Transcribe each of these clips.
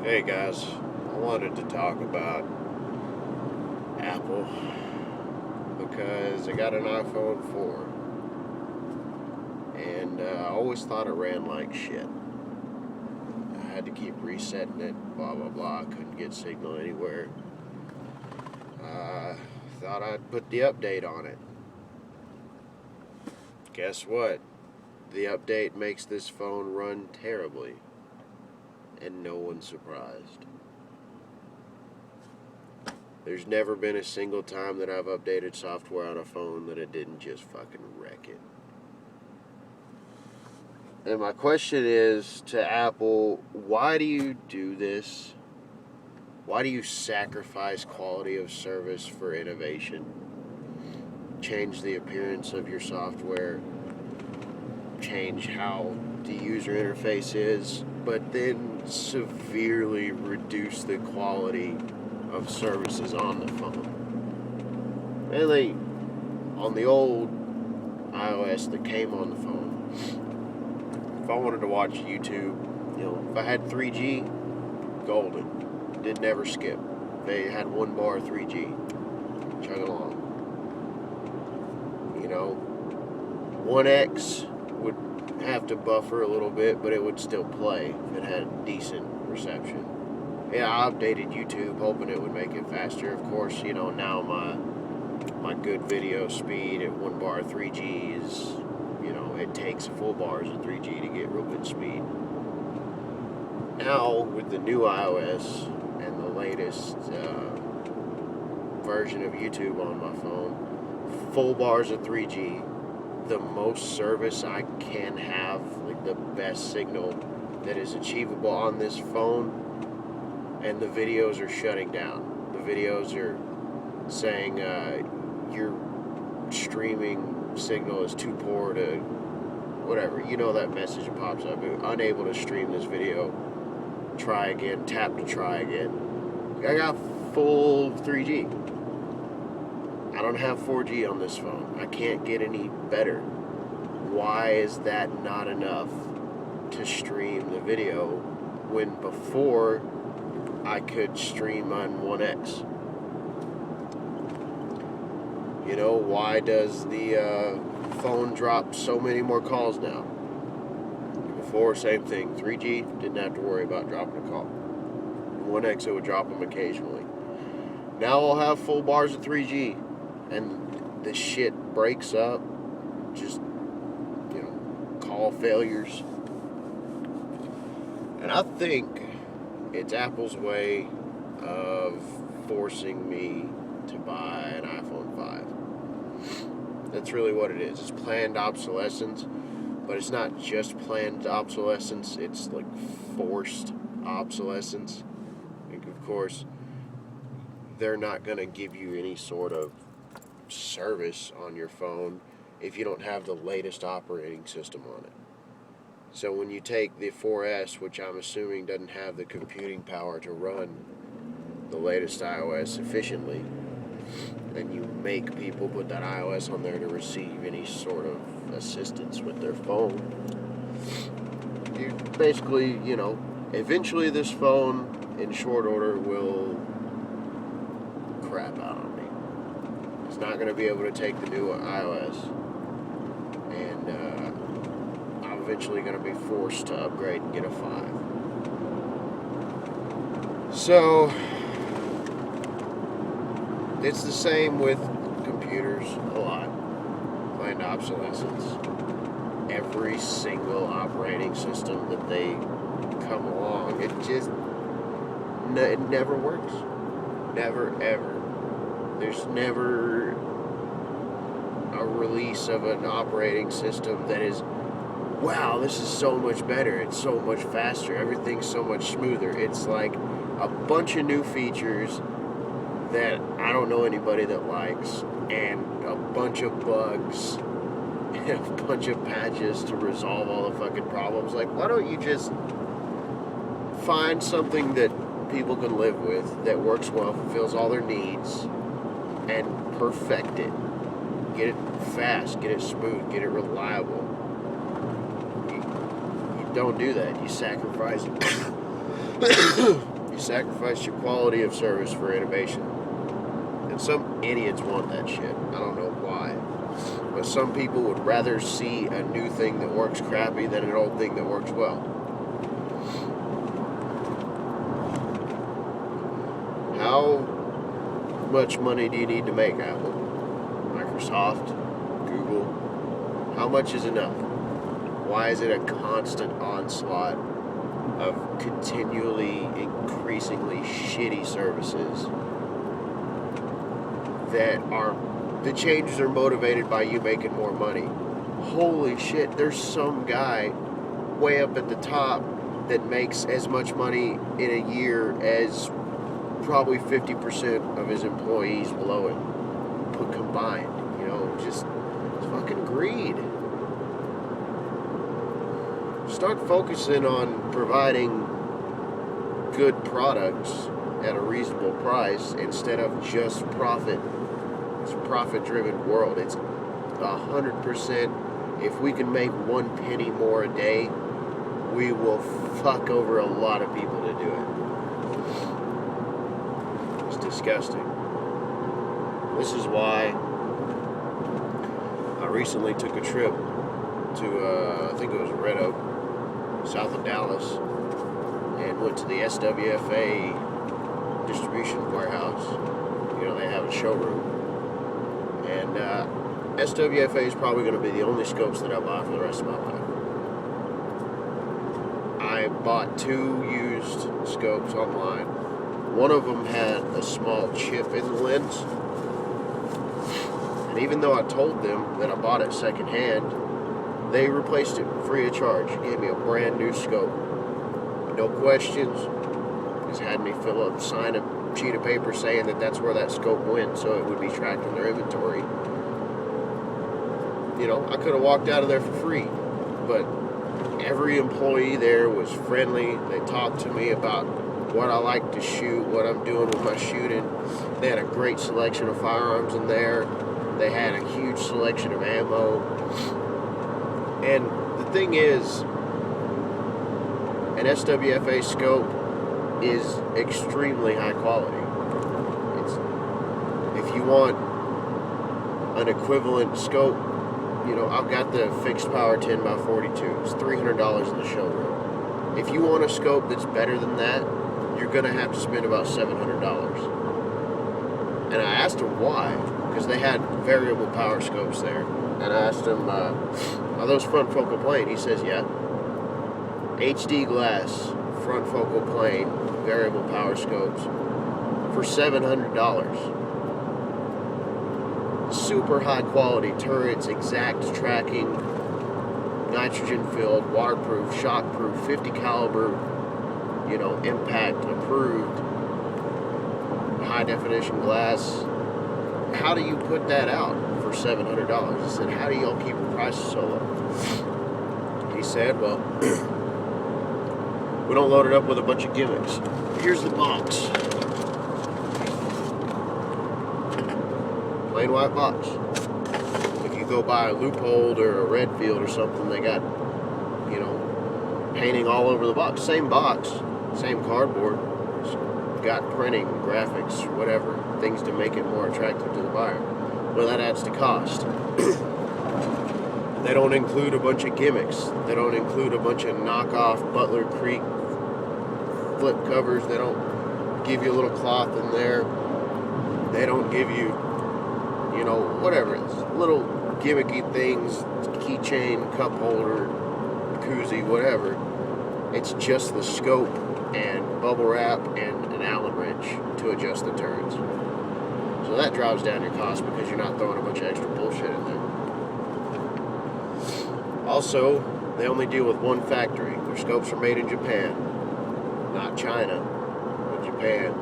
Hey guys, I wanted to talk about Apple because I got an iPhone 4 and I always thought it ran like shit. I had to keep resetting it, blah blah blah, couldn't get signal anywhere. Thought I'd put the update on it. Guess what? The update makes this phone run terribly, and no one's surprised. There's never been a single time that I've updated software on a phone that it didn't just fucking wreck it. And my question is to Apple, why do you do this? Why do you sacrifice quality of service for innovation? Change the appearance of your software, change how the user interface is, but then severely reduce the quality of services on the phone. Mainly on the old iOS that came on the phone. If I wanted to watch YouTube, if I had 3G, golden. Did never skip. They had 1 bar 3G. Chug along. 1X would have to buffer a little bit, but it would still play if it had decent reception. Yeah, I updated YouTube hoping it would make it faster. Of course, now my good video speed at 1 bar 3G is, it takes full bars of 3G to get real good speed. Now, with the new iOS and the latest version of YouTube on my phone, full bars of 3G, the most service I can have, like the best signal that is achievable on this phone, and the videos are shutting down. The videos are saying your streaming signal is too poor to whatever. That message that pops up. Unable to stream this video. Try again. Tap to try again. I got full 3G. I don't have 4G on this phone. I can't get any better. Why is that not enough to stream the video when before I could stream on 1X? Why does the phone drop so many more calls now? Before, same thing. 3G, didn't have to worry about dropping a call. 1X, it would drop them occasionally. Now I'll have full bars of 3G, and the shit breaks up. Just, call failures. And I think it's Apple's way of forcing me to buy an iPhone 5. That's really what it is. It's planned obsolescence, but it's not just planned obsolescence, it's like forced obsolescence. Of course, they're not going to give you any sort of service on your phone if you don't have the latest operating system on it. So when you take the 4S, which I'm assuming doesn't have the computing power to run the latest iOS efficiently, and you make people put that iOS on there to receive any sort of assistance with their phone, you basically, eventually this phone, in short order, will crap out on me. It's not going to be able to take the new iOS, and I'm eventually going to be forced to upgrade and get a 5. So it's the same with computers a lot. Planned obsolescence. Every single operating system that they come along, it never works. Never, ever. There's never a release of an operating system that is, wow, this is so much better. It's so much faster. Everything's so much smoother. It's like a bunch of new features that I don't know anybody that likes, and a bunch of bugs, and a bunch of patches to resolve all the fucking problems. Like, why don't you just find something that people can live with, that works well, fulfills all their needs, and perfect it. Get it fast, get it smooth, get it reliable. You don't do that. You sacrifice sacrifice your quality of service for innovation. And some idiots want that shit. I don't know why. But some people would rather see a new thing that works crappy than an old thing that works well. How much money do you need to make, Apple? Microsoft? Google? How much is enough? Why is it a constant onslaught of continually, increasingly shitty services that are, the changes are motivated by you making more money? Holy shit, there's some guy way up at the top that makes as much money in a year as probably 50% of his employees below it put combined. You know, just fucking greed. Start focusing on providing good products at a reasonable price instead of just profit. It's a profit-driven world. It's 100%. If we can make 1 penny more a day, we will fuck over a lot of people to do it. It's disgusting. This is why I recently took a trip to, I think it was Red Oak, south of Dallas, and went to the SWFA distribution warehouse. You know, they have a showroom. And SWFA is probably going to be the only scopes that I buy for the rest of my life. I bought 2 used scopes online. One of them had a small chip in the lens. And even though I told them that I bought it secondhand, they replaced it free of charge. Gave me a brand new scope. No questions. Just had me sign a sheet of paper saying that that's where that scope went, so it would be tracked in their inventory. You know, I could have walked out of there for free, but every employee there was friendly. They talked to me about what I like to shoot, what I'm doing with my shooting. They had a great selection of firearms in there. They had a huge selection of ammo. And the thing is, an SWFA scope is extremely high quality. If you want an equivalent scope, you know, I've got the fixed power 10x42. It's $300 in the showroom. If you want a scope that's better than that, you're going to have to spend about $700. And I asked him why, because they had variable power scopes there. And I asked him, are those front focal plane? He says, yeah. HD glass, front focal plane, variable power scopes for $700. Super high quality turrets, exact tracking, nitrogen filled, waterproof, shockproof, 50 caliber, you know, impact approved, high definition glass. How do you put that out for $700? I said, how do y'all keep the prices so low? He said, well, we don't load it up with a bunch of gimmicks. Here's the box. Plain white box. If you go buy a Loophole or a Redfield or something, they got, you know, painting all over the box. Same box, same cardboard. It's got printing, graphics, whatever, things to make it more attractive to the buyer. Well, that adds to cost. They don't include a bunch of gimmicks. They don't include a bunch of knockoff Butler Creek flip covers. They don't give you a little cloth in there. They don't give you, you know, whatever. It's little gimmicky things, keychain, cup holder, koozie, whatever. It's just the scope and bubble wrap and an Allen wrench to adjust the turns. So that drives down your cost because you're not throwing a bunch of extra bullshit in there. Also, they only deal with one factory. Their scopes are made in Japan, not China, but Japan.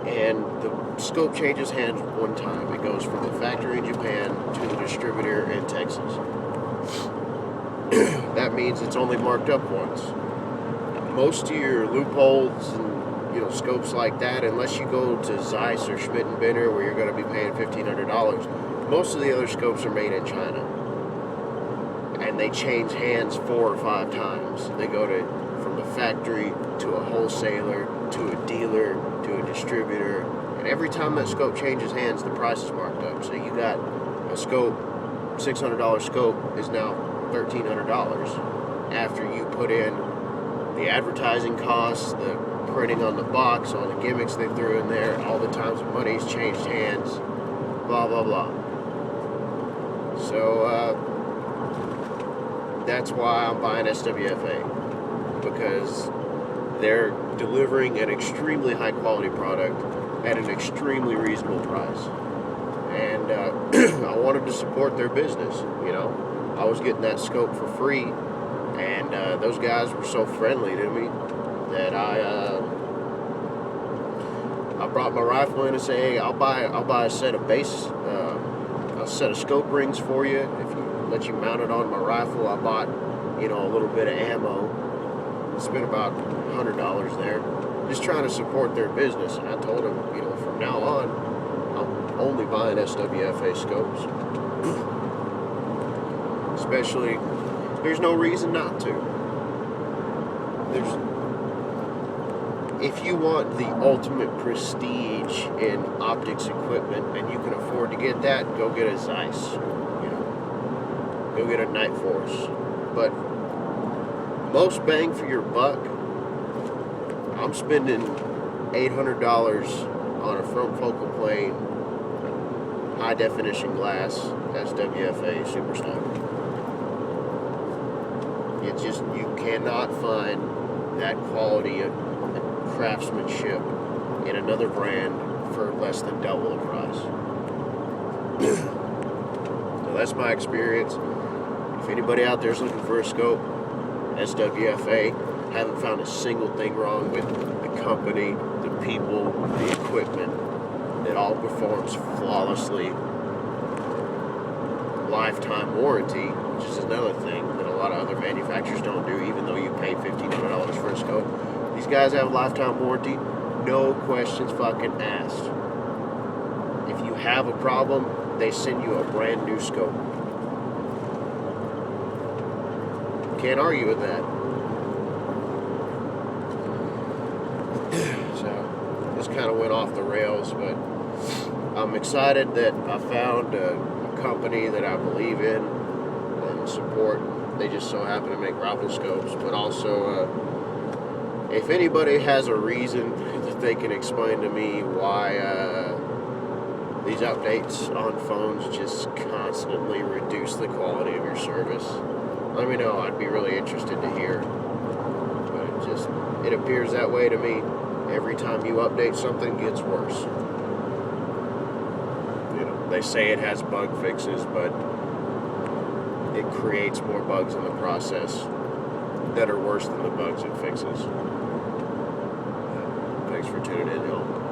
And the scope changes hands one time. It goes from the factory in Japan to the distributor in Texas. That means it's only marked up once. Most of your Loopholes and, you know, scopes like that, unless you go to Zeiss or Schmidt & Benner where you're going to be paying $1,500, most of the other scopes are made in China. And they change hands 4 or 5 times. They go from the factory to a wholesaler to a dealer to a distributor, and every time that scope changes hands, the price is marked up. So you got a scope, $600 scope is now $1,300 after you put in the advertising costs, the printing on the box, all the gimmicks they threw in there, all the times money's changed hands, blah blah blah. So that's why I'm buying SWFA, because they're delivering an extremely high quality product at an extremely reasonable price. And I wanted to support their business, you know. I was getting that scope for free, and those guys were so friendly to me that I brought my rifle in and say, hey, I'll buy a set of a set of scope rings for you if you let you mount it on my rifle. I bought, you know, a little bit of ammo. Spent about $100 there, just trying to support their business. And I told them, you know, from now on, I'm only buying SWFA scopes. Especially, there's no reason not to. If you want the ultimate prestige in optics equipment and you can afford to get that, go get a Zeiss. You know, go get a Night Force. But most bang for your buck, I'm spending $800 on a front focal plane, high definition glass, SWFA Superstock. It's just, you cannot find that quality of craftsmanship in another brand for less than double the price. So that's my experience. If anybody out there is looking for a scope, SWFA, haven't found a single thing wrong with the company, the people, the equipment. It all performs flawlessly. Lifetime warranty, which is another thing that a lot of other manufacturers don't do, even though you pay $1,500 for a scope. These guys have a lifetime warranty, no questions fucking asked. If you have a problem, they send you a brand new scope. Can't argue with that. So, this kind of went off the rails, but I'm excited that I found a company that I believe in and support. They just so happen to make rifle scopes, but also, if anybody has a reason that they can explain to me why these updates on phones just constantly reduce the quality of your service, let me know. I'd be really interested to hear. But it appears that way to me. Every time you update, something gets worse. You know, they say it has bug fixes, but it creates more bugs in the process that are worse than the bugs it fixes. Thanks for tuning in, y'all.